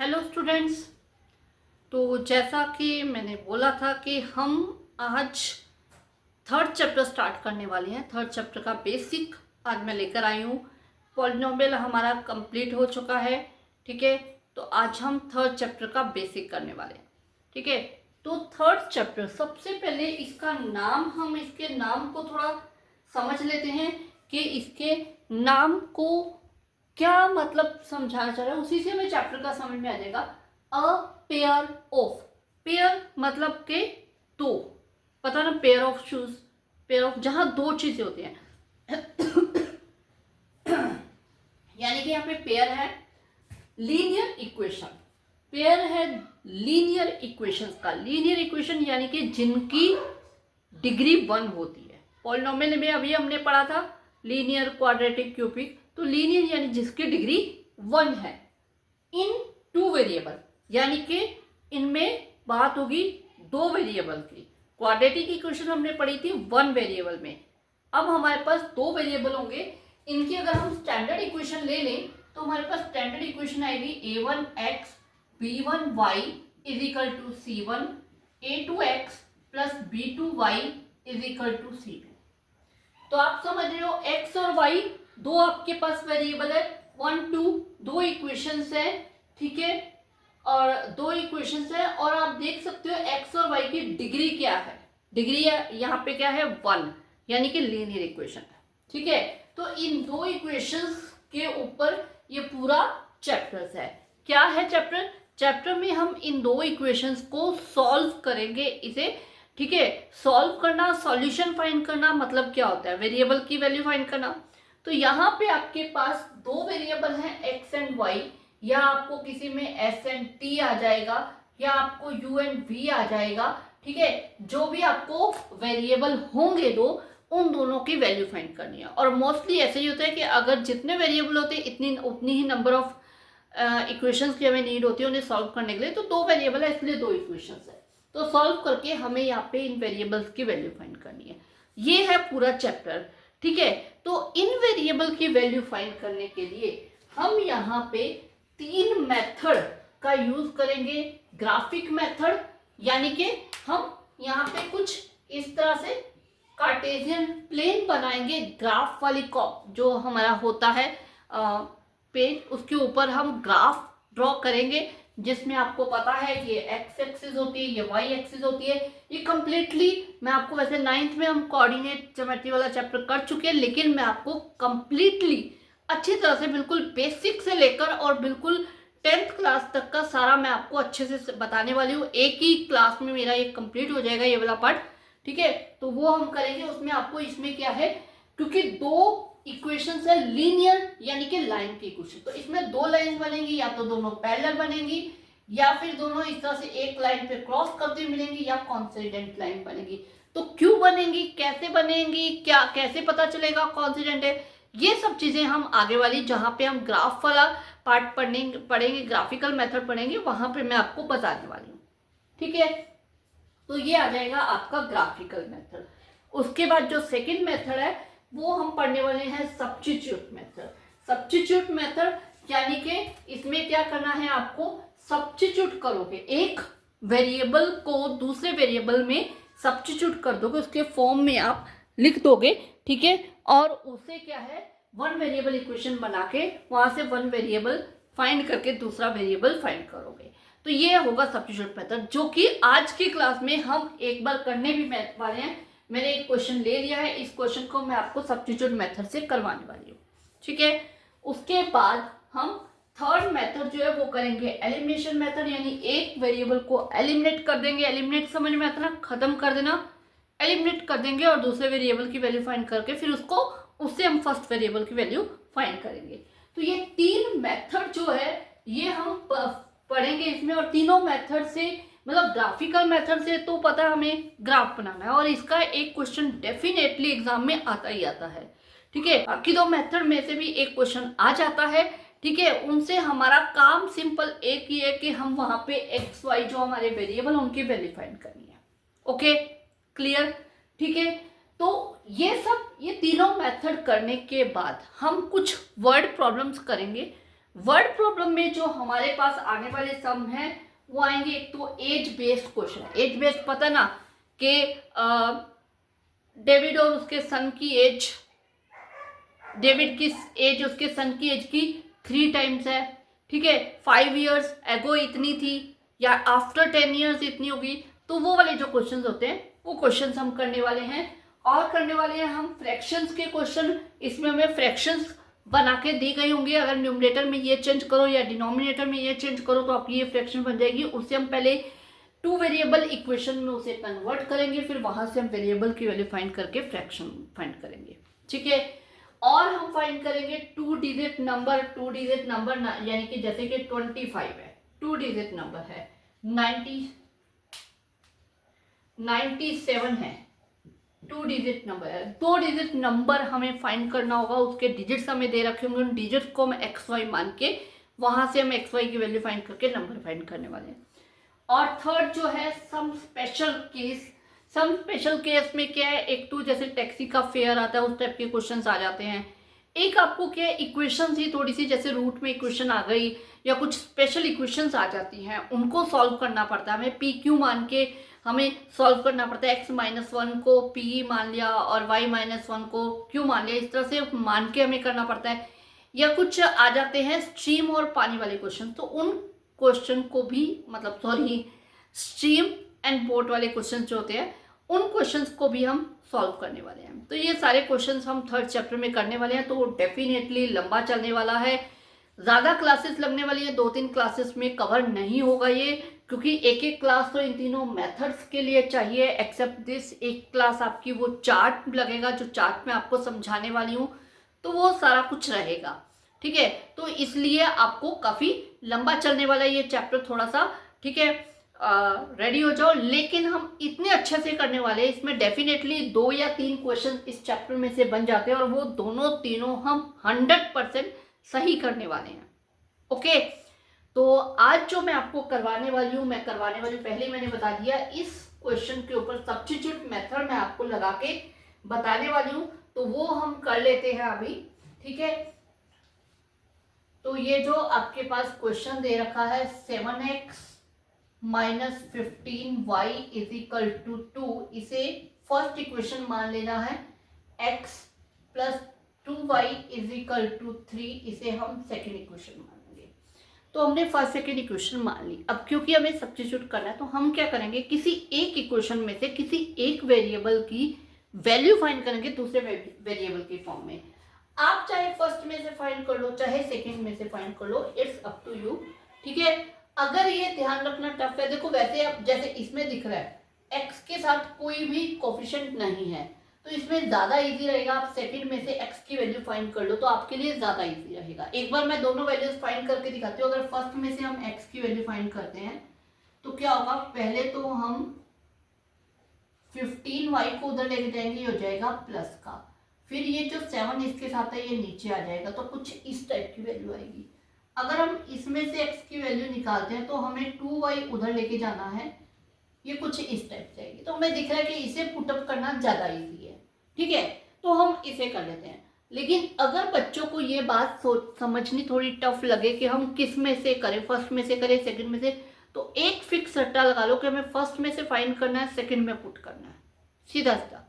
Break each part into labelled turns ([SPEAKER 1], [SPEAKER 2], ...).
[SPEAKER 1] Hello students. तो जैसा कि मैंने बोला था कि हम आज थर्ड चैप्टर स्टार्ट करने वाले हैं। थर्ड चैप्टर का बेसिक आज मैं लेकर आई हूँ। पॉलिनोमियल हमारा कंप्लीट हो चुका है, ठीक है। तो आज हम थर्ड चैप्टर का बेसिक करने वाले हैं, ठीक है। तो थर्ड चैप्टर, सबसे पहले इसका नाम, हम इसके नाम को थोड़ा समझ लेते हैं कि इसके नाम को क्या मतलब समझाना चाह रहा है, उसी से हमें चैप्टर का समझ में आ जाएगा। अ पेयर ऑफ, पेयर मतलब के दो, पता ना, pair of shoes, pair of जहां दो चीजें होती हैं यानी कि यहाँ पे पेयर है लीनियर इक्वेशन, पेयर है लीनियर इक्वेशंस का। लीनियर इक्वेशन यानी कि जिनकी डिग्री 1 होती है। पॉलिनोमियल में अभी हमने पढ़ा था लीनियर, क्वाड्रेटिक, क्यूबिक। तो लीनियर यानी जिसकी डिग्री 1 है इन 2 वेरिएबल, यानी कि इनमें बात होगी 2 वेरिएबल की। क्वाड्रेटिक इक्वेशन हमने पढ़ी थी 1 वेरिएबल में, अब हमारे पास 2 वेरिएबल होंगे। इनकी अगर हम स्टैंडर्ड इक्वेशन ले लें तो हमारे पास स्टैंडर्ड इक्वेशन आएगी a1x b1y is equal to c1, a2x plus b2y is equal to c2। तो आप समझ रहे हो x और y दो आपके पास वेरिएबल है, 1 2, दो इक्वेशंस है, ठीक है। और दो इक्वेशंस है और आप देख सकते हो x और y की डिग्री क्या है। डिग्री यहाँ पे क्या है 1, यानी कि लीनियर इक्वेशन है, ठीक है। तो इन दो इक्वेशंस के ऊपर ये पूरा चैप्टर है। क्या है चैप्टर? चैप्टर में हम इन दो इक्वेशंस को सॉल्व करेंगे इसे, ठीक है। सॉल्व करना, सॉल्यूशन फाइंड करना मतलब क्या होता है? वेरिएबल की वैल्यू फाइंड करना। तो यहाँ पे आपके पास दो वेरिएबल हैं x एंड y, या आपको किसी में s एंड t आ जाएगा, या आपको u एंड v आ जाएगा, ठीक है। जो भी आपको वेरिएबल होंगे दो, उन दोनों की वैल्यू फाइंड करनी है। और मोस्टली ऐसे ही होता है कि अगर जितने वेरिएबल होते हैं इतनी उतनी ही नंबर ऑफ इक्वेशंस की हमें नीड होती है उन्हें सॉल्व करने के लिए। तो दो वेरिएबल है इसलिए दो इक्वेशंस है। तो सॉल्व करके हमें यहाँ पे इन वेरिएबल्स की वैल्यू फाइंड करनी है। ये है पूरा चैप्टर, ठीक है। तो इन वेरिएबल की वैल्यू फाइंड करने के लिए हम यहाँ पे 3 मेथड का यूज करेंगे। ग्राफिक मेथड, यानी कि हम यहाँ पे कुछ इस तरह से कार्टेशियन प्लेन बनाएंगे, ग्राफ वाली कॉप जो हमारा होता है पेज, उसके ऊपर हम ग्राफ ड्रॉ करेंगे, जिसमें आपको पता है ये एक्स एक्सिस होती है, ये वाई एक्सिस होती है। ये कंप्लीटली मैं आपको, वैसे 9th में हम कोऑर्डिनेट ज्योमेट्री वाला चैप्टर कर चुके हैं, लेकिन मैं आपको कंप्लीटली अच्छी तरह से, बिल्कुल बेसिक से लेकर और बिल्कुल 10th क्लास तक का सारा मैं आपको अच्छे से बताने वाली हूँ। एक ही क्लास में मेरा ये कंप्लीट हो जाएगा ये वाला पार्ट, ठीक है। तो वो हम करेंगे। उसमें आपको, इसमें क्या है, क्योंकि दो इक्वेशंस है लीनियर यानी कि लाइन की इक्वेशन, तो इसमें दो लाइन बनेंगी, या तो दोनों पैरेलल बनेंगी, या फिर दोनों इस तरह से एक लाइन पे क्रॉस करते मिलेंगी, या कॉन्सिडेंट लाइन बनेगी। तो क्यों बनेंगी, कैसे बनेंगी, क्या कैसे पता चलेगा कॉन्सिडेंट है, ये सब चीजें हम आगे वाली, जहां पे हम ग्राफ वाला पार्ट पढ़ेंगे, ग्राफिकल मेथड पढ़ेंगे, वहां पे मैं आपको बताने वाली हूँ, ठीक है। तो ये आ जाएगा आपका ग्राफिकल मेथड। उसके बाद जो सेकंड मेथड है वो हम पढ़ने वाले हैं सब्स्टिट्यूट मेथड। सब्स्टिट्यूट मेथड यानी कि इसमें क्या करना है, आपको सब्स्टिट्यूट करोगे, एक वेरिएबल को दूसरे वेरिएबल में सब्स्टिट्यूट कर दोगे, उसके फॉर्म में आप लिख दोगे, ठीक है। और उसे क्या है, 1 वेरिएबल इक्वेशन बना के वहां से 1 वेरिएबल फाइंड करके दूसरा वेरिएबल फाइंड करोगे। तो ये होगा सब्स्टिट्यूट मेथड, जो कि आज की क्लास में हम एक बार करने भी वाले हैं। मैंने एक क्वेश्चन ले लिया है, इस क्वेश्चन को मैं आपको सब्स्टिट्यूट मेथड से करवाने वाली हूँ, ठीक है। उसके बाद हम थर्ड मेथड जो है वो करेंगे एलिमिनेशन मेथड, यानी एक वेरिएबल को एलिमिनेट कर देंगे। एलिमिनेट समझ में आता है, खत्म कर देना, एलिमिनेट कर देंगे और दूसरे वेरिएबल की वैल्यू फाइंड करके फिर उससे हम फर्स्ट वेरिएबल की वैल्यू फाइंड करेंगे। तो ये 3 मेथड जो है ये हम पढ़ेंगे इसमें। और तीनों मेथड से, मतलब ग्राफिकल मेथड से तो पता है हमें ग्राफ बनाना है, और इसका एक क्वेश्चन डेफिनेटली एग्जाम में आता ही आता है, ठीक है। बाकी 2 मेथड में से भी एक क्वेश्चन आ जाता है, ठीक है। उनसे हमारा काम सिंपल एक ही है कि हम वहां पे एक्स वाई जो हमारे वेरिएबल उनकी वैल्यू फाइंड करनी है। ओके, क्लियर, ठीक है। तो ये तीनों मेथड करने के बाद हम कुछ वर्ड प्रॉब्लम्स करेंगे। वर्ड प्रॉब्लम में जो हमारे पास आने वाले सम हैं वो आएंगे, एक तो age based question. Age based पता ना कि डेविड और उसके सन की एज, डेविड की एज उसके सन की एज की 3 टाइम्स है, ठीक है, 5 ईयर्स एगो इतनी थी या आफ्टर 10 ईयर्स इतनी होगी। तो वो वाले जो क्वेश्चंस होते हैं वो क्वेश्चंस हम करने वाले हैं। और करने वाले हैं हम फ्रैक्शंस के क्वेश्चन। इसमें हमें फ्रैक्शंस बना के दी गई होंगी, अगर न्यूमरेटर में ये चेंज करो या डिनोमिनेटर में ये चेंज करो तो आपकी ये फ्रैक्शन बन जाएगी। उससे हम पहले 2 वेरिएबल इक्वेशन में उसे कन्वर्ट करेंगे, फिर वहां से हम वेरिएबल की वैल्यू फाइंड करके फ्रैक्शन फाइंड करेंगे, ठीक है। और हम फाइंड करेंगे 2 डिजिट नंबर। 2 डिजिट नंबर यानी कि जैसे कि 25 है, 2 डिजिट नंबर है, 97 है, 2 डिजिट नंबर है। 2 डिजिट नंबर हमें फाइंड करना होगा, उसके डिजिट्स हमें दे रखे होंगे, उन डिजिट्स को हम XY मान के वहां से हम XY की वैल्यू फाइंड करके नंबर फाइंड करने वाले हैं। और थर्ड जो है some special case. Some special case में क्या है, एक तो जैसे टैक्सी का फेयर आता है उस टाइप के क्वेश्चंस आ जाते हैं। एक आपको क्या है, इक्वेशंस ही थोड़ी सी जैसे रूट में इक्वेशन आ गई या कुछ स्पेशल इक्वेशंस आ जाती हैं, उनको सॉल्व करना पड़ता है हमें। PQ मान के हमें सॉल्व करना पड़ता है। x-1 को P मान लिया और y-1 को Q मान लिया, इस तरह से मान के हमें करना पड़ता है। या कुछ आ जाते हैं स्ट्रीम और पानी वाले क्वेश्चन, तो उन क्वेश्चन को भी मतलब सॉरी स्ट्रीम एंड बोट वाले क्वेश्चन जो होते हैं उन क्वेश्चंस को भी हम सॉल्व करने वाले हैं। तो ये सारे क्वेश्चंस हम 3rd चैप्टर में करने वाले हैं। तो डेफिनेटली लंबा चलने वाला है, ज़्यादा क्लासेस लगने वाली है, 2-3 क्लासेस में कवर नहीं होगा ये, क्योंकि एक एक क्लास तो इन तीनों मेथड्स के लिए चाहिए। एक्सेप्ट दिस एक क्लास आपकी वो चार्ट लगेगा, जो चार्ट में आपको समझाने वाली हूँ, तो वो सारा कुछ रहेगा, ठीक है। तो इसलिए आपको काफ़ी लंबा चलने वाला है ये चैप्टर थोड़ा सा, ठीक है। रेडी हो जाओ। लेकिन हम इतने अच्छे से करने वाले हैं, इसमें डेफिनेटली 2 या 3 क्वेश्चन इस चैप्टर में से बन जाते हैं और वो दोनों तीनों हम 100% सही करने वाले हैं, ओके। तो आज जो मैं आपको करवाने वाली हूँ, पहले मैंने बता दिया, इस क्वेश्चन के ऊपर सब्स्टिट्यूट मेथड मैं आपको लगा के बताने वाली हूँ, तो वो हम कर लेते हैं अभी, ठीक है। तो ये जो आपके पास क्वेश्चन दे रखा है 7x minus 15y is equal to 2, इसे फर्स्ट इक्वेशन मान लेना है। x plus 2y is equal to 3, इसे हम सेकेंड इक्वेशन मान लेंगे। तो हमने फर्स्ट सेकेंड इक्वेशन मान ली। अब क्योंकि हमें सब्स्टिट्यूट करना है तो हम क्या करेंगे, किसी एक इक्वेशन में से किसी एक वेरिएबल की वैल्यू फाइंड करेंगे दूसरे वेरिएबल के फॉर्म में। आप चाहे फर्स्ट में से फाइंड कर लो, चाहे सेकेंड में से फाइंड कर लो, इट्स अप टू यू, ठीक है। अगर ये ध्यान रखना टफ है, देखो वैसे आप जैसे इसमें दिख रहा है x के साथ कोई भी कोफिशिएंट नहीं है, तो इसमें ज्यादा इजी रहेगा। आप सेकंड में से x की वैल्यू फाइंड कर लो तो आपके लिए ज्यादा इजी रहेगा। एक बार मैं दोनों वैल्यूज फाइंड करके दिखाती हूँ। अगर फर्स्ट में से हम x की वैल्यू फाइंड करते हैं तो क्या होगा, पहले तो हम 15y को उधर लेके जाएंगे, ये हो जाएगा प्लस का, फिर ये जो 7 इसके साथ है ये नीचे आ जाएगा, तो कुछ इस टाइप की वैल्यू आएगी। अगर हम इसमें से x की वैल्यू निकालते हैं तो हमें 2y उधर लेके जाना है, ये कुछ इस टाइप से आएगी। तो हमें दिख रहा है कि इसे पुटअप करना ज़्यादा इजी है, ठीक है, तो हम इसे कर लेते हैं। लेकिन अगर बच्चों को ये बात समझनी थोड़ी टफ लगे कि हम किस में से करें, फर्स्ट में से करें सेकंड में से, तो एक फिक्स रट्टा लगा लो कि हमें फर्स्ट में से फाइंड करना है, सेकंड में पुट करना है, सीधा सीधा,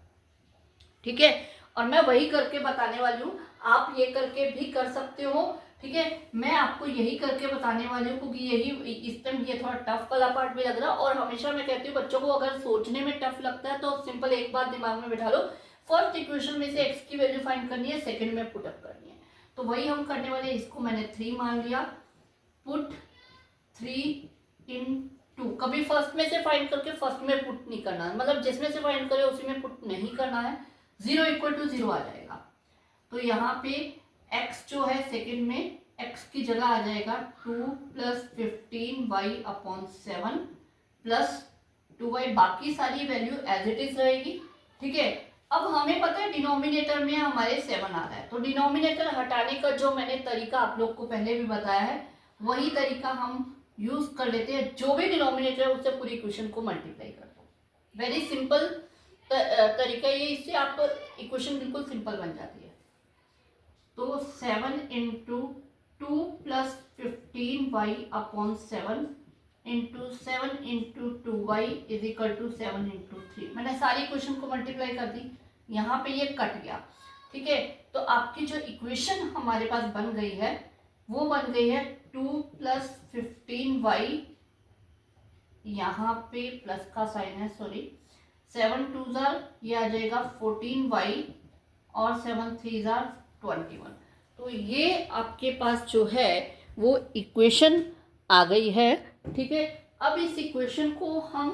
[SPEAKER 1] ठीक है। और मैं वही करके बताने वाली हूँ, आप ये करके भी कर सकते हो, ठीक है। मैं आपको यही करके बताने वाली हूँ क्योंकि यही इस टाइम ये थोड़ा टफ वाला पार्ट भी लग रहा है। और हमेशा मैं कहती हूँ बच्चों को अगर सोचने में टफ लगता है तो सिंपल एक बात दिमाग में बैठा लो, फर्स्ट इक्वेशन में से x की वैल्यू फाइंड करनी है, सेकंड में पुटअप करनी है, तो वही हम करने वाले। इसको मैंने 3 मान लिया, पुट 3 इन 2। कभी फर्स्ट में से फाइंड करके फर्स्ट में पुट नहीं करना है, मतलब जिसमें से फाइंड करे उसी में पुट नहीं करना है, 0 इक्वल टू 0 आ जाएगा। तो यहाँ पे x जो है सेकंड में, x की जगह आ जाएगा 2 प्लस 15y/7 प्लस 2y, बाकी सारी वैल्यू एज इट इज रहेगी, ठीक है। अब हमें पता है डिनोमिनेटर में हमारे 7 आ रहा है, तो डिनोमिनेटर हटाने का जो मैंने तरीका आप लोग को पहले भी बताया है वही तरीका हम यूज कर लेते हैं। जो भी डिनोमिनेटर है उससे पूरी इक्वेशन को मल्टीप्लाई कर दो, वेरी सिंपल तरीका ये, इससे आपको इक्वेशन बिल्कुल सिंपल बन जाती है। तो 7 into 2 2 plus 15y upon 7 into 7 into 2y is equal to 7 into 3। मैंने सारी क्वेश्चन को मल्टीप्लाई कर दी, यहाँ पे ये कट गया, ठीक है। तो आपकी जो इक्वेशन हमारे पास बन गई है वो बन गई है 2 प्लस 15y, यहाँ पे प्लस का साइन है सॉरी, 7 टू जार ये आ जाएगा 14y और 7 थ्री जार 21। तो ये आपके पास जो है वो इक्वेशन आ गई है, ठीक है। अब इस इक्वेशन को हम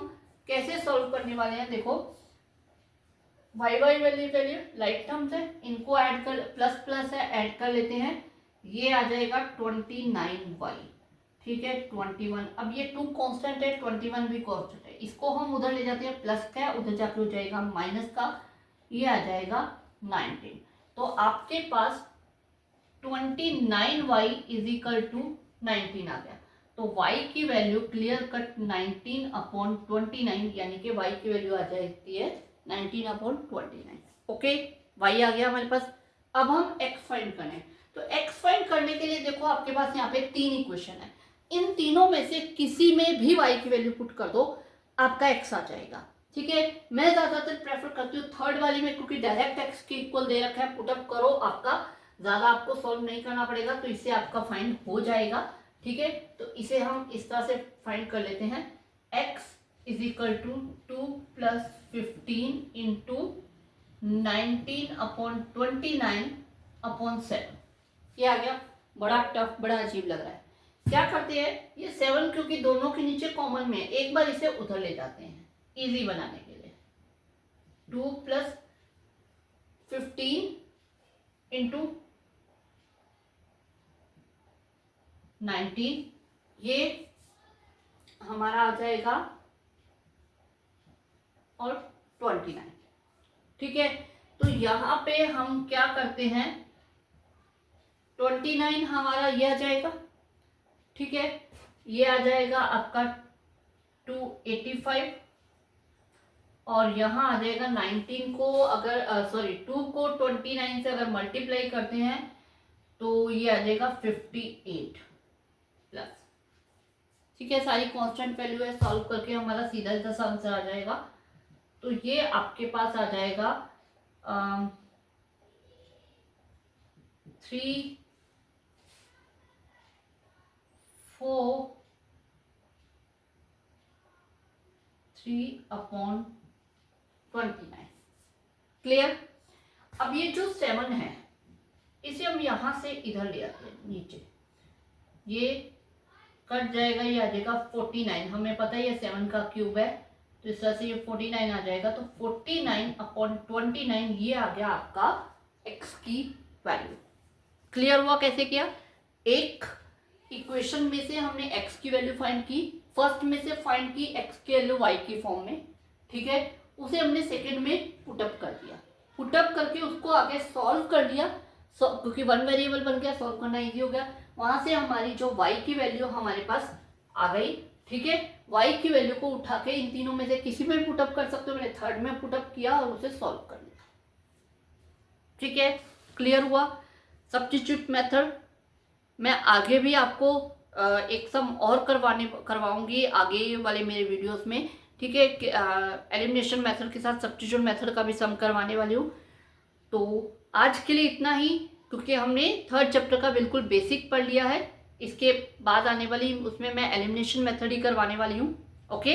[SPEAKER 1] कैसे सॉल्व करने वाले हैं, देखो वाई वैल्यू लाइक टर्म्स है, इनको ऐड कर, प्लस प्लस है ऐड कर लेते हैं, ये आ जाएगा 29y, ठीक है 21। अब ये 2 कांस्टेंट है, 21 भी कांस्टेंट है, इसको हम उधर ले जाते हैं, प्लस का उधर जाके हो जाएगा माइनस का, ये आ जाएगा 19। तो आपके पास 29y इज इक्वल टू 19 आ गया। तो y की वैल्यू क्लियर कट 19 अपॉन 29, यानी कि y की वैल्यू आ जाती है 19 अपॉन 29। ओके, y आ गया हमारे पास। अब हम x फाइंड करें, तो x फाइंड करने के लिए देखो आपके पास यहाँ पे 3 इक्वेशन है, इन तीनों में से किसी में भी y की वैल्यू पुट कर दो, आपका x आ जाएगा, ठीक है। मैं ज्यादातर प्रेफर करती हूँ थर्ड वाली में, क्योंकि डायरेक्ट x के इक्वल दे रखा है, पुटअप करो, आपका ज्यादा आपको सॉल्व नहीं करना पड़ेगा, तो इससे आपका फाइंड हो जाएगा, ठीक है। तो इसे हम इस तरह से फाइंड कर लेते हैं, x is equal to 2 plus 15 into 19 upon 29 upon 7। ये आ गया, बड़ा टफ, बड़ा अजीब लग रहा है। क्या करते हैं, ये 7 क्योंकि दोनों के नीचे कॉमन में है, एक बार इसे उधर ले जाते हैं इजी बनाने के लिए। 2 प्लस 15 इंटू 19, ये हमारा आ जाएगा और 29, ठीक है। तो यहाँ पे हम क्या करते हैं, 29 हमारा ये आ जाएगा, ठीक है, ये आ जाएगा आपका 285, और यहाँ आ जाएगा 19 को अगर 2 को 29 से अगर मल्टीप्लाई करते हैं तो ये आ जाएगा 58 प्लस, ठीक है। सारी कांस्टेंट वैल्यू है, सॉल्व करके हमारा सीधा सीधा आंसर आ जाएगा। तो ये आपके पास आ जाएगा 3 4 3 अपॉन 29। क्लियर। अब ये जो 7 है इसे हम यहां से इधर ले आते हैं नीचे, ये कट जाएगा, ये आ जाएगा 49, हमें पता है ये 7 का क्यूब है, तो इस तरह से ये 49 आ जाएगा। तो 49 अपॉन 29 ये आ गया आपका x की वैल्यू। क्लियर हुआ कैसे किया, एक इक्वेशन में से हमने x की वैल्यू फाइंड की, फर्स्ट में से फाइंड की x की वैल्यू y की फॉर्म में, ठीक है, उसे हमने सेकंड में पुटअप कर दिया, पुटअप करके उसको आगे सॉल्व कर लिया, क्योंकि 1 वेरिएबल बन गया, सॉल्व करना इजी हो गया। वहां से हमारी जो y की वैल्यू हमारे पास आ गई, ठीक है। y की वैल्यू को उठा के इन तीनों में से किसी में पुटअप कर सकते हो, मैंने थर्ड में पुटअप किया और उसे सॉल्व कर लिया, ठीक है। क्लियर हुआ। सब्स्टिट्यूट मेथड मैं आगे भी आपको एक सम और करवाऊंगी आगे वाले मेरे वीडियोस में, ठीक है। एलिमिनेशन मेथड के साथ सब्स्टिट्यूट मेथड का भी सम करवाने वाली हूँ। तो आज के लिए इतना ही, क्योंकि हमने थर्ड चैप्टर का बिल्कुल बेसिक पढ़ लिया है, इसके बाद आने वाली उसमें मैं एलिमिनेशन मेथड ही करवाने वाली हूँ। ओके।